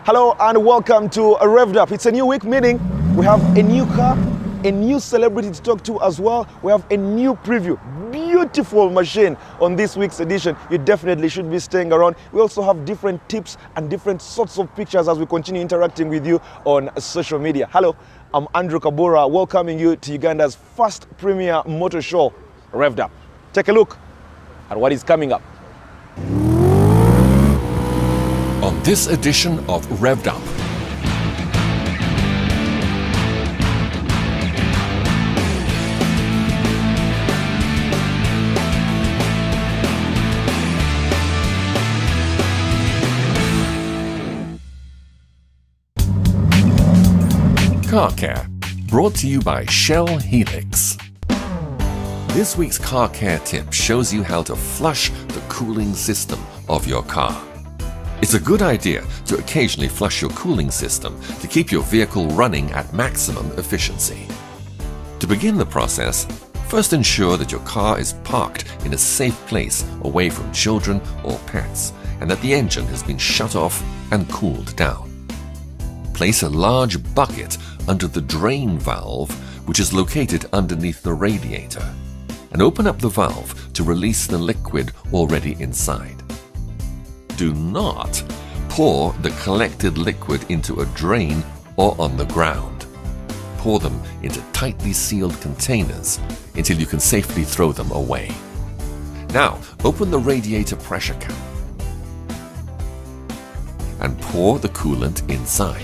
Hello and welcome to Revved Up. It's a new week, meaning we have a new car, a new celebrity to talk to as well. We have a new preview, beautiful machine on this week's edition. You definitely should be staying around. We also have different tips and different sorts of pictures as we continue interacting with you on social media. Hello, I'm Andrew Kabura, welcoming you to Uganda's first premier motor show, Revved Up. Take a look at what is coming up. On this edition of Revved Up, Car Care, brought to you by Shell Helix. This week's Car Care tip shows you how to flush the cooling system of your car. It's a good idea to occasionally flush your cooling system to keep your vehicle running at maximum efficiency. To begin the process, first ensure that your car is parked in a safe place away from children or pets and that the engine has been shut off and cooled down. Place a large bucket under the drain valve, which is located underneath the radiator, and open up the valve to release the liquid already inside. Do not pour the collected liquid into a drain or on the ground. Pour them into tightly sealed containers until you can safely throw them away. Now, open the radiator pressure cap and pour the coolant inside.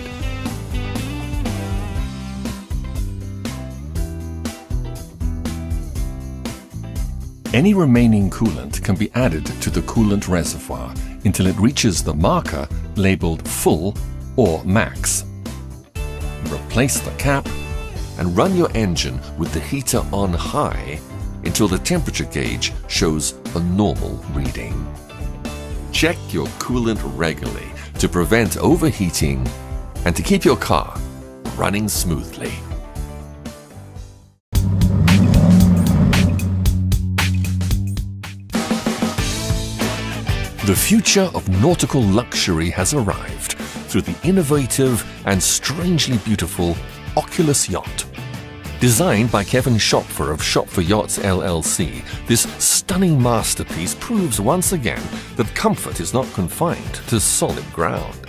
Any remaining coolant can be added to the coolant reservoir until it reaches the marker labeled full or max. Replace the cap and run your engine with the heater on high until the temperature gauge shows a normal reading. Check your coolant regularly to prevent overheating and to keep your car running smoothly. The future of nautical luxury has arrived through the innovative and strangely beautiful Oculus Yacht. Designed by Kevin Schopfer of Schopfer Yachts LLC, this stunning masterpiece proves once again that comfort is not confined to solid ground.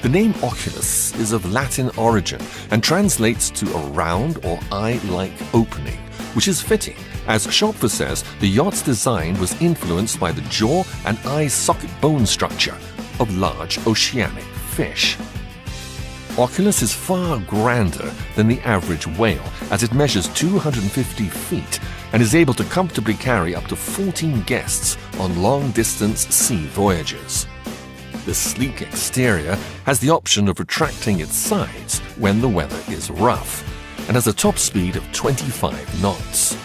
The name Oculus is of Latin origin and translates to a round or eye-like opening, which is fitting, as Schopfer says the yacht's design was influenced by the jaw and eye socket bone structure of large oceanic fish. Oculus is far grander than the average whale, as it measures 250 feet and is able to comfortably carry up to 14 guests on long-distance sea voyages. The sleek exterior has the option of retracting its sides when the weather is rough, and has a top speed of 25 knots.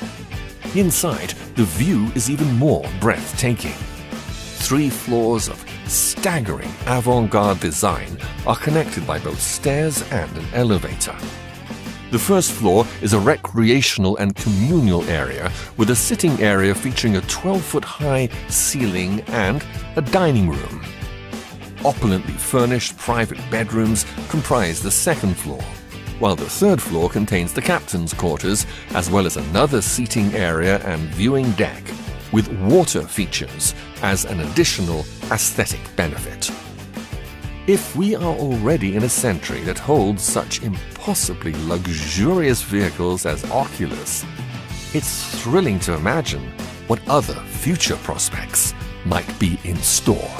Inside, the view is even more breathtaking. 3 floors of staggering avant-garde design are connected by both stairs and an elevator. The first floor is a recreational and communal area with a sitting area featuring a 12-foot-high ceiling and a dining room. Opulently furnished private bedrooms comprise the second floor, while the third floor contains the captain's quarters, as well as another seating area and viewing deck, with water features as an additional aesthetic benefit. If we are already in a century that holds such impossibly luxurious vehicles as Oculus, it's thrilling to imagine what other future prospects might be in store.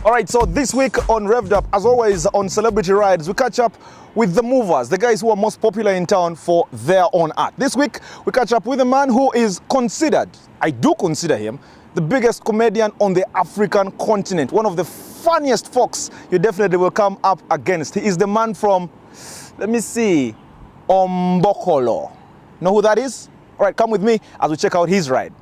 All right, so this week on Revved Up, as always on Celebrity Rides, we catch up with the movers, the guys who are most popular in town for their own art. This week, we catch up with a man who is considered, I do consider him, the biggest comedian on the African continent. One of the funniest folks you definitely will come up against. He is the man from, let me see, Ombokolo. Know who that is? All right, come with me as we check out his ride.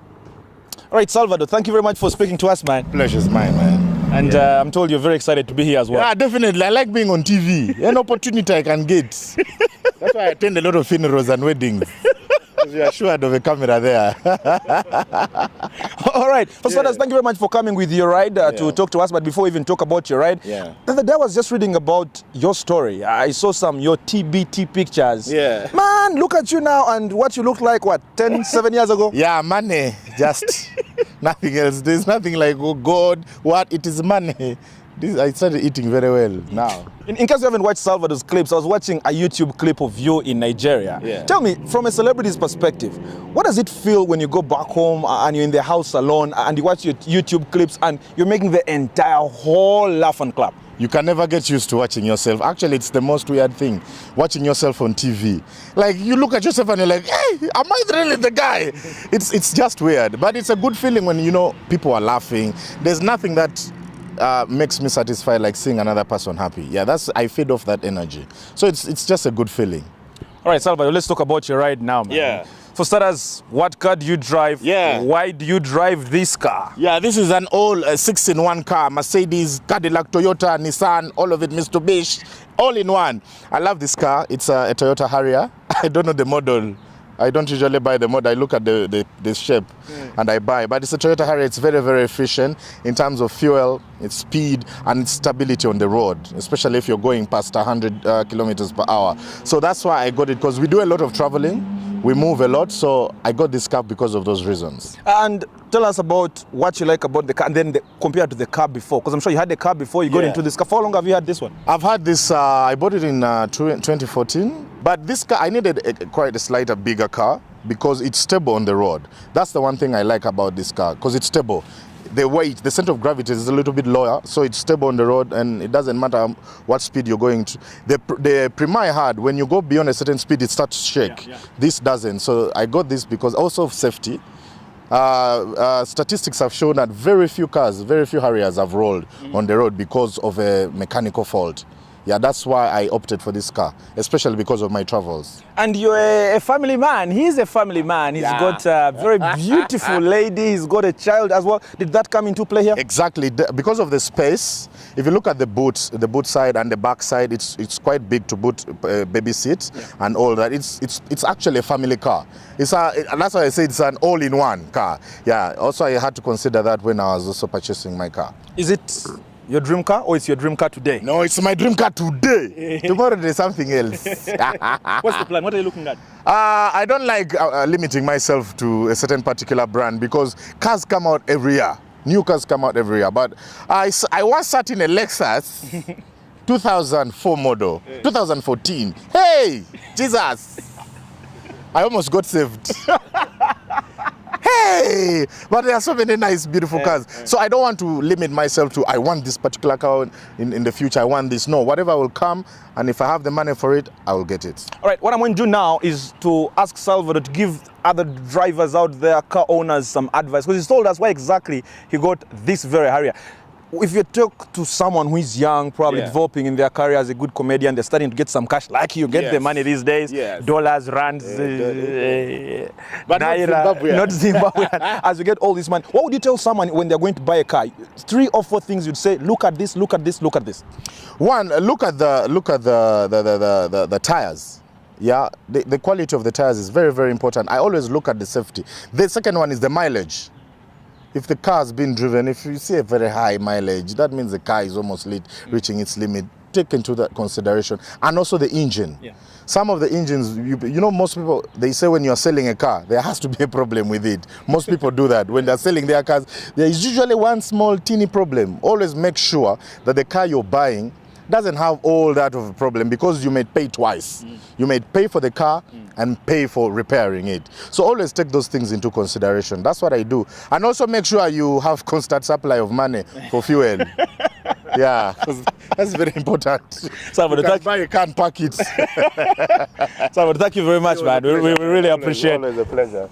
All right, Salvador, thank you very much for speaking to us, man. Pleasure's mine, man. And I'm told you're very excited to be here as well. Yeah, definitely. I like being on TV. An opportunity I can get. That's why I attend a lot of funerals and weddings. Because you're assured of a camera there. All right. For starters, thank you very much for coming with your ride to talk to us. But before we even talk about your ride, the other day I was just reading about your story. I saw your TBT pictures. Yeah. Man, look at you now and what you looked like, 7 years ago? Yeah, money. Just nothing else. There's nothing like, oh God, what? It is money. I started eating very well now. In case you haven't watched Salvador's clips, I was watching a YouTube clip of you in Nigeria. Yeah. Tell me, from a celebrity's perspective, what does it feel when you go back home and you're in the house alone and you watch your YouTube clips and you're making the entire whole laugh and clap? You can never get used to watching yourself. Actually, it's the most weird thing, watching yourself on TV. Like, you look at yourself and you're like, hey, am I really the guy? It's just weird. But it's a good feeling when, you know, people are laughing. There's nothing that makes me satisfied like seeing another person happy. Yeah, I feed off that energy. So it's just a good feeling. All right, Salvador, let's talk about your ride now, man. Yeah. For starters, what car do you drive? Yeah. Why do you drive this car? Yeah, this is an old 6-in-1 car. Mercedes, Cadillac, Toyota, Nissan, all of it, Mitsubishi, all in one. I love this car. It's a Toyota Harrier. I don't know the model. I don't usually buy the model. I look at the shape and I buy. But it's a Toyota Harrier. It's very, very efficient in terms of fuel, its speed, and its stability on the road, especially if you're going past 100 kilometers per hour. So that's why I got it, because we do a lot of traveling. We move a lot, so I got this car because of those reasons. And tell us about what you like about the car, and then compared to the car before, because I'm sure you had the car before you got into this car. For how long have you had this one? I've had this, I bought it in 2014, but this car, I needed quite a slightly bigger car because it's stable on the road. That's the one thing I like about this car, because it's stable. The weight, the center of gravity is a little bit lower, so it's stable on the road, and it doesn't matter what speed you're going to. The Prima I had, when you go beyond a certain speed, it starts to shake. This doesn't, so I got this because also of safety. Statistics have shown that very few Harriers have rolled on the road because of a mechanical fault. Yeah, that's why I opted for this car, especially because of my travels. And you're a family man. He's a family man. He's got a very beautiful lady. He's got a child as well. Did that come into play here? Exactly. Because of the space, if you look at the boot side and the back side, it's quite big to boot baby seat and all that. It's actually a family car. That's why I say it's an all-in-one car. Yeah. Also, I had to consider that when I was also purchasing my car. Is it your dream car, or it's your dream car today? No, it's my dream car today. Tomorrow there's something else. What's the plan? What are you looking at? I don't like limiting myself to a certain particular brand, because cars come out every year. New cars come out every year. But I once sat in a Lexus 2004 model, 2014. Hey, Jesus! I almost got saved. Hey, but there are so many nice, beautiful cars. So I don't want to limit myself to, I want this particular car in the future, I want this. No, whatever will come, and if I have the money for it, I will get it. All right, what I'm going to do now is to ask Salvador to give other drivers out there, car owners, some advice, because he's told us why exactly he got this very Harrier. If you talk to someone who is young, probably developing in their career as a good comedian, they're starting to get some cash, like you get the money these days, dollars, rands, but naira, not Zimbabwean. As you get all this money, what would you tell someone when they're going to buy a car? 3 or 4 things you'd say: look at this, look at this, look at this. One, look at the tires. Yeah, the quality of the tires is very, very important. I always look at the safety. The second one is the mileage. If the car has been driven, if you see a very high mileage, that means the car is almost reaching its limit. Take into that consideration. And also the engine. Some of the engines, you know, most people, they say when you're selling a car, there has to be a problem with it. Most people do that. When they're selling their cars, there is usually one small, teeny problem. Always make sure that the car you're buying doesn't have all that of a problem, because you may pay twice. You may pay for the car and pay for repairing it. So always take those things into consideration. That's what I do. And also make sure you have constant supply of money for fuel. Yeah, that's very important. Salvador, you can buy a car and pack it. Salvador, thank you very much, man. We really appreciate it. Always a pleasure.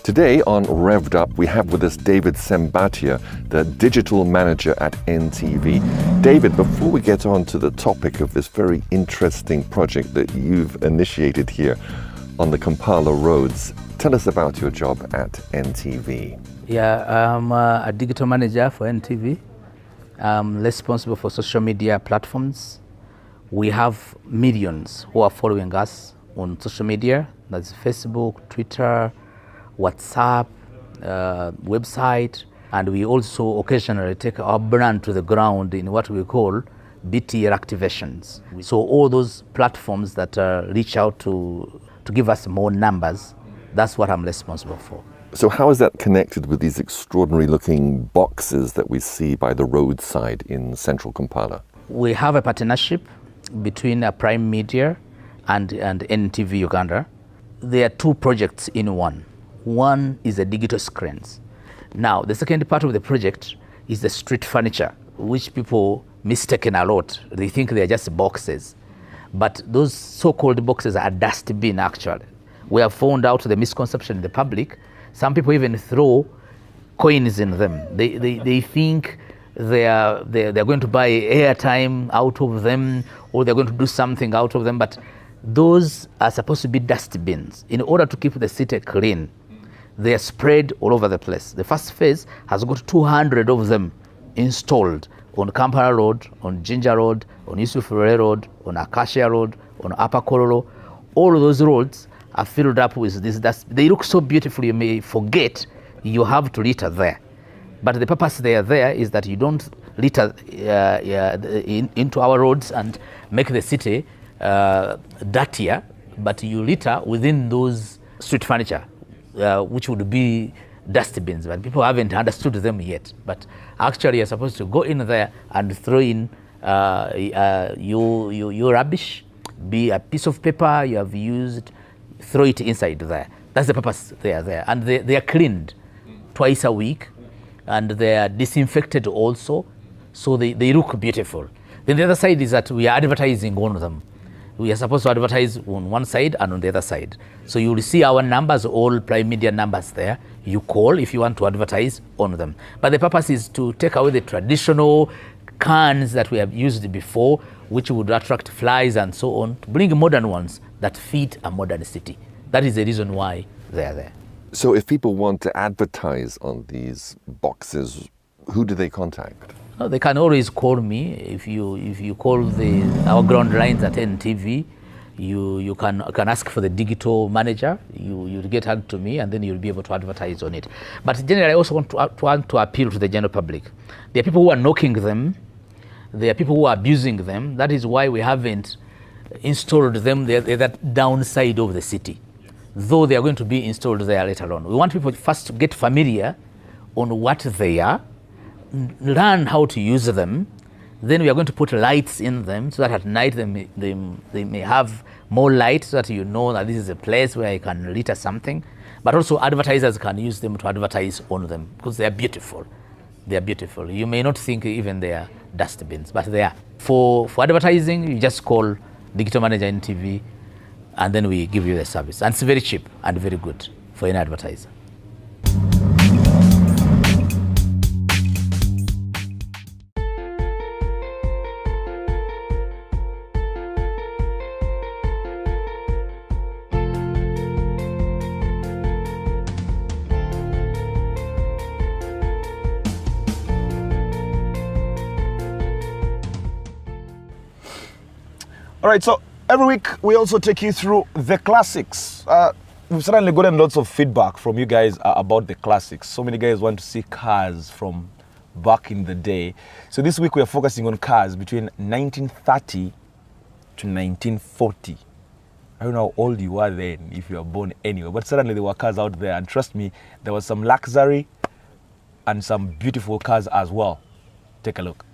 Today on Revved Up, we have with us David Sembatia, the digital manager at NTV. David, before we get on to the topic of this very interesting project that you've initiated here on the Kampala roads, tell us about your job at NTV. Yeah, I'm a digital manager for NTV. I'm responsible for social media platforms. We have millions who are following us on social media. That's Facebook, Twitter, WhatsApp, website, and we also occasionally take our brand to the ground in what we call BTL activations. So all those platforms that reach out to give us more numbers, that's what I'm responsible for. So how is that connected with these extraordinary looking boxes that we see by the roadside in central Kampala? We have a partnership between Prime Media and NTV Uganda. There are two projects in one. One is the digital screens. Now, the second part of the project is the street furniture, which people mistaken a lot. They think they are just boxes. But those so-called boxes are dustbin, actually. We have found out the misconception in the public. Some people even throw coins in them. They think they're going to buy airtime out of them, or they're going to do something out of them. But those are supposed to be dustbins. In order to keep the city clean, they are spread all over the place. The first phase has got 200 of them installed on Kampala Road, on Jinja Road, on Yusuf Road, on Acacia Road, on Upper Kororo. All of those roads are filled up with this dust. They look so beautiful, you may forget you have to litter there. But the purpose they are there is that you don't litter into our roads and make the city dirtier, but you litter within those street furniture, which would be dustbins, but people haven't understood them yet. But actually, you're supposed to go in there and throw in your rubbish, be a piece of paper you have used, throw it inside there. That's the purpose they are there. And they are cleaned twice a week, and they are disinfected also, so they look beautiful. Then the other side is that we are advertising on them. We are supposed to advertise on one side and on the other side. So you will see our numbers, all Prime Media numbers there. You call if you want to advertise on them. But the purpose is to take away the traditional cans that we have used before, which would attract flies and so on, to bring modern ones that fit a modern city. That is the reason why they are there. So if people want to advertise on these boxes, who do they contact? They can always call me. If you call our ground lines at NTV, you can ask for the digital manager. You'll get hand to me, and then you'll be able to advertise on it. But generally, I also want to appeal to the general public. There are people who are knocking them. There are people who are abusing them. That is why we haven't installed them there, that downside of the city, though they are going to be installed there later on. We want people first to get familiar on what they are, learn how to use them. Then we are going to put lights in them so that at night they may have more light, so that you know that this is a place where you can litter something. But also advertisers can use them to advertise on them because they are beautiful. They are beautiful. You may not think even they are dustbins, but they are. For advertising, you just call Digital Manager NTV, and then we give you the service. And it's very cheap and very good for any advertiser. All right, so every week we also take you through the classics. We've certainly gotten lots of feedback from you guys about the classics. So many guys want to see cars from back in the day. So this week we are focusing on cars between 1930 to 1940. I don't know how old you were then, if you were born anywhere, but certainly there were cars out there, and trust me, there was some luxury and some beautiful cars as well. Take a look.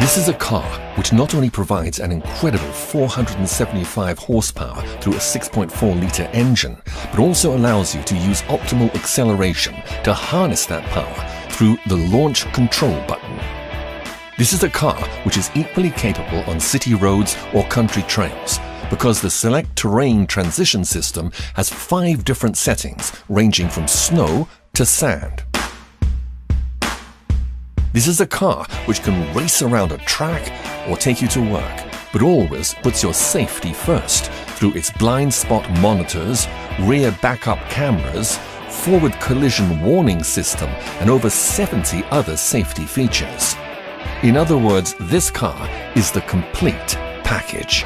This is a car which not only provides an incredible 475 horsepower through a 6.4-litre engine, but also allows you to use optimal acceleration to harness that power through the launch control button. This is a car which is equally capable on city roads or country trails, because the Select Terrain Transition System has 5 different settings ranging from snow to sand. This is a car which can race around a track or take you to work, but always puts your safety first through its blind spot monitors, rear backup cameras, forward collision warning system, and over 70 other safety features. In other words, this car is the complete package.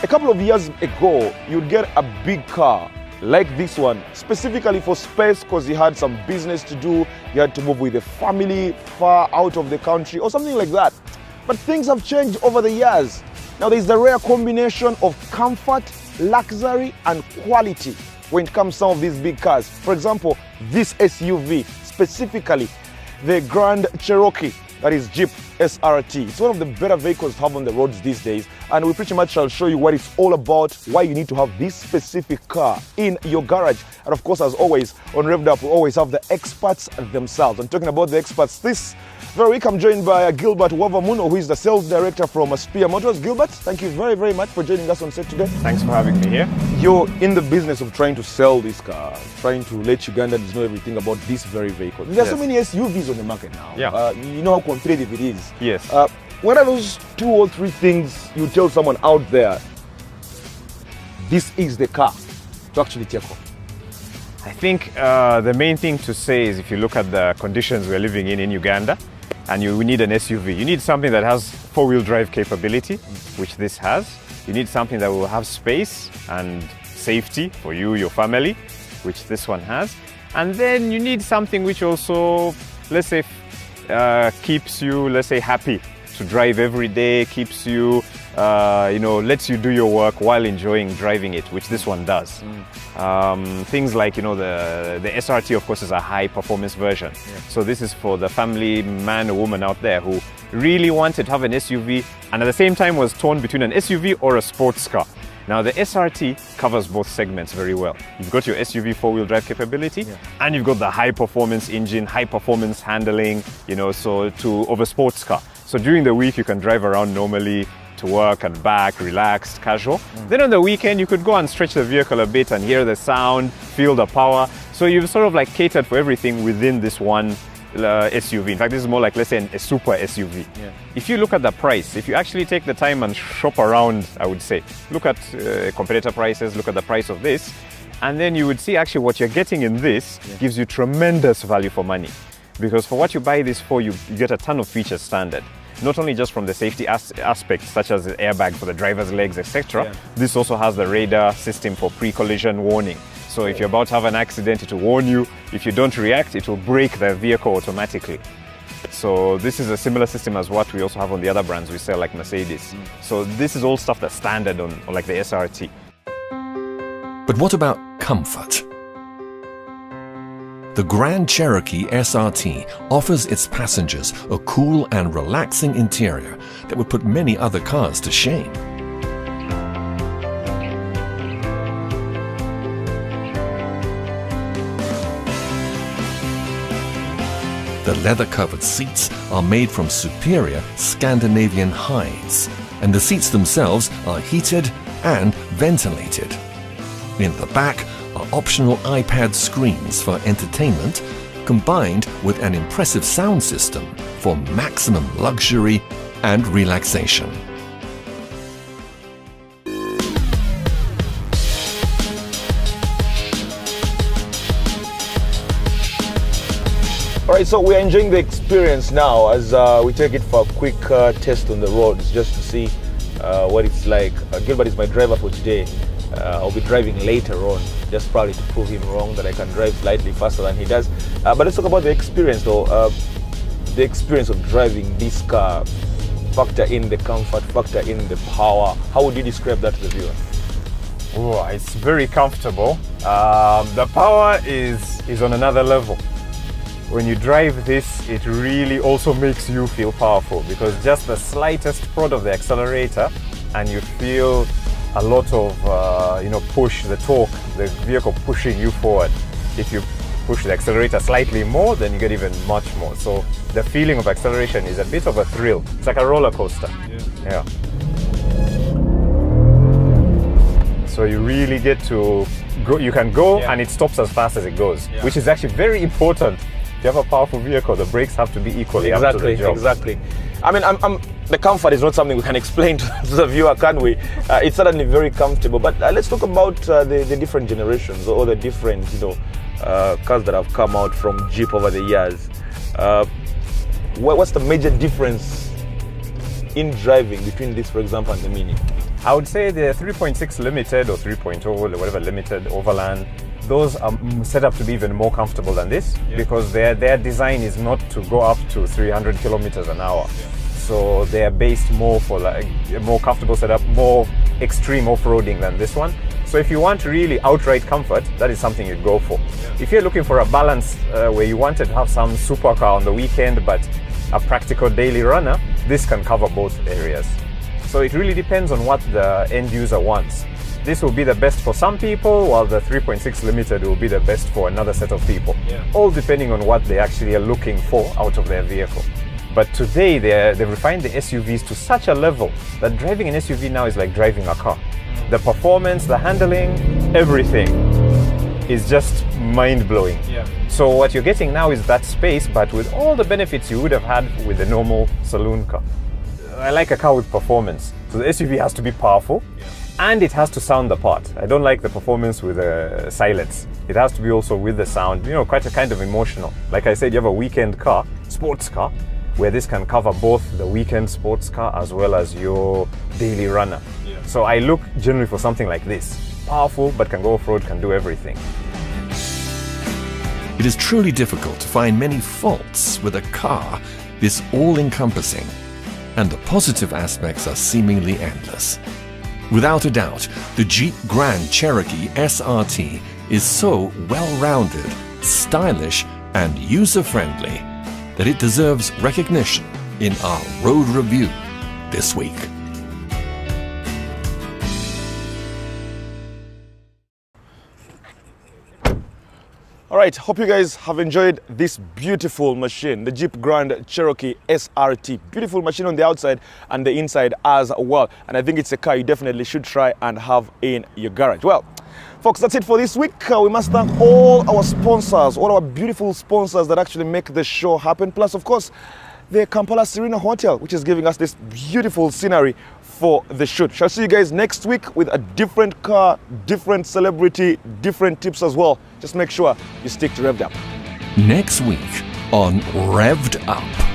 A couple of years ago, you'd get a big car like this one, specifically for space because you had some business to do, you had to move with the family far out of the country or something like that. But things have changed over the years. Now there's the rare combination of comfort, luxury and quality when it comes to some of these big cars. For example, this SUV, specifically the Grand Cherokee, that is Jeep SRT. It's one of the better vehicles to have on the roads these days, and we pretty much shall show you what it's all about, why you need to have this specific car in your garage. And of course, as always, on Revved Up, we always have the experts themselves. And talking about the experts, this very week I'm joined by Gilbert Wavamuno, who is the sales director from Spear Motors. Gilbert, thank you very, very much for joining us on set today. Thanks for having me here. You're in the business of trying to sell this car, trying to let Ugandans know everything about this very vehicle. There are so many SUVs on the market now. Yeah. You know how competitive it is. Yes. What are those 2 or 3 things you tell someone out there, this is the car to actually take off? I think the main thing to say is if you look at the conditions we're living in Uganda, and you need an SUV, you need something that has 4-wheel drive capability, which this has. You need something that will have space and safety for you, your family, which this one has. And then you need something which also, let's say, keeps you, let's say, happy to drive every day, keeps you, lets you do your work while enjoying driving it, which this one does. Things like, the SRT, of course, is a high performance version. Yeah. So this is for the family man or woman out there who really wanted to have an SUV and at the same time was torn between an SUV or a sports car. Now the SRT covers both segments very well. You've got your SUV 4-wheel drive capability, and you've got the high performance engine, high performance handling, over sports car. So during the week you can drive around normally to work and back, relaxed, casual. Then on the weekend you could go and stretch the vehicle a bit and hear the sound, feel the power. So you've sort of like catered for everything within this one SUV. In fact, this is more like, let's say, a super SUV. Yeah. If you look at the price, if you actually take the time and shop around, I would say, look at competitor prices, look at the price of this, and then you would see actually what you're getting in this gives you tremendous value for money. Because for what you buy this for, you get a ton of features standard. Not only just from the safety aspects, such as the airbag for the driver's legs, etc. This also has the radar system for pre-collision warning. So if you're about to have an accident, it will warn you. If you don't react, it will brake the vehicle automatically. So this is a similar system as what we also have on the other brands we sell, like Mercedes. So this is all stuff that's standard on like the SRT. But what about comfort? The Grand Cherokee SRT offers its passengers a cool and relaxing interior that would put many other cars to shame. The leather-covered seats are made from superior Scandinavian hides, and the seats themselves are heated and ventilated. In the back are optional iPad screens for entertainment, combined with an impressive sound system for maximum luxury and relaxation. All right, so we're enjoying the experience now as we take it for a quick test on the roads just to see what it's like. Gilbert is my driver for today. I'll be driving later on, just probably to prove him wrong that I can drive slightly faster than he does. But let's talk about the experience though. The experience of driving this car, factor in the comfort, factor in the power. How would you describe that to the viewer? Oh, it's very comfortable. The power is on another level. when you drive this, it really also makes you feel powerful, because just the slightest prod of the accelerator and you feel a lot of push, the torque, the vehicle pushing you forward. If you push the accelerator slightly more, then you get even much more. So the feeling of acceleration is a bit of a thrill. It's like a roller coaster. Yeah. So you really get to go, you can go and it stops as fast as it goes, which is actually very important. If you have a powerful vehicle, the brakes have to be equally up to the job. Exactly. I mean, the comfort is not something we can explain to the viewer, can we? It's certainly very comfortable. But let's talk about the different generations or the different, cars that have come out from Jeep over the years. What's the major difference in driving between this, for example, and the Mini? I would say the 3.6 Limited or 3.0 or whatever Limited Overland, those are set up to be even more comfortable than this, because their design is not to go up to 300 kilometers an hour. So they are based more for like a more comfortable setup, more extreme off-roading than this one. So if you want really outright comfort, that is something you'd go for. If you're looking for a balance where you wanted to have some supercar on the weekend but a practical daily runner, this can cover both areas. So it really depends on what the end user wants. This will be the best for some people, while the 3.6 Limited will be the best for another set of people. All depending on what they actually are looking for out of their vehicle. But today they've refined the SUVs to such a level that driving an SUV now is like driving a car. The performance, the handling, everything is just mind-blowing. So what you're getting now is that space, but with all the benefits you would have had with a normal saloon car. I like a car with performance. So the SUV has to be powerful and it has to sound the part. I don't like the performance with silence. It has to be also with the sound, quite a kind of emotional. Like I said, you have a weekend car, sports car, where this can cover both the weekend sports car as well as your daily runner. So I look generally for something like this. Powerful, but can go off-road, can do everything. It is truly difficult to find many faults with a car this all-encompassing, and the positive aspects are seemingly endless. Without a doubt, the Jeep Grand Cherokee SRT is so well-rounded, stylish, and user-friendly that it deserves recognition in our road review this week. All right, hope you guys have enjoyed this beautiful machine, the Jeep Grand Cherokee SRT. Beautiful machine on the outside and the inside as well. And I think it's a car you definitely should try and have in your garage. Well, folks, that's it for this week. We must thank all our sponsors, all our beautiful sponsors that actually make the show happen. Plus, of course, the Kampala Serena Hotel, which is giving us this beautiful scenery for the shoot. Shall see you guys next week with a different car, different celebrity, different tips as well. Just make sure you stick to Revved Up. Next week on Revved Up.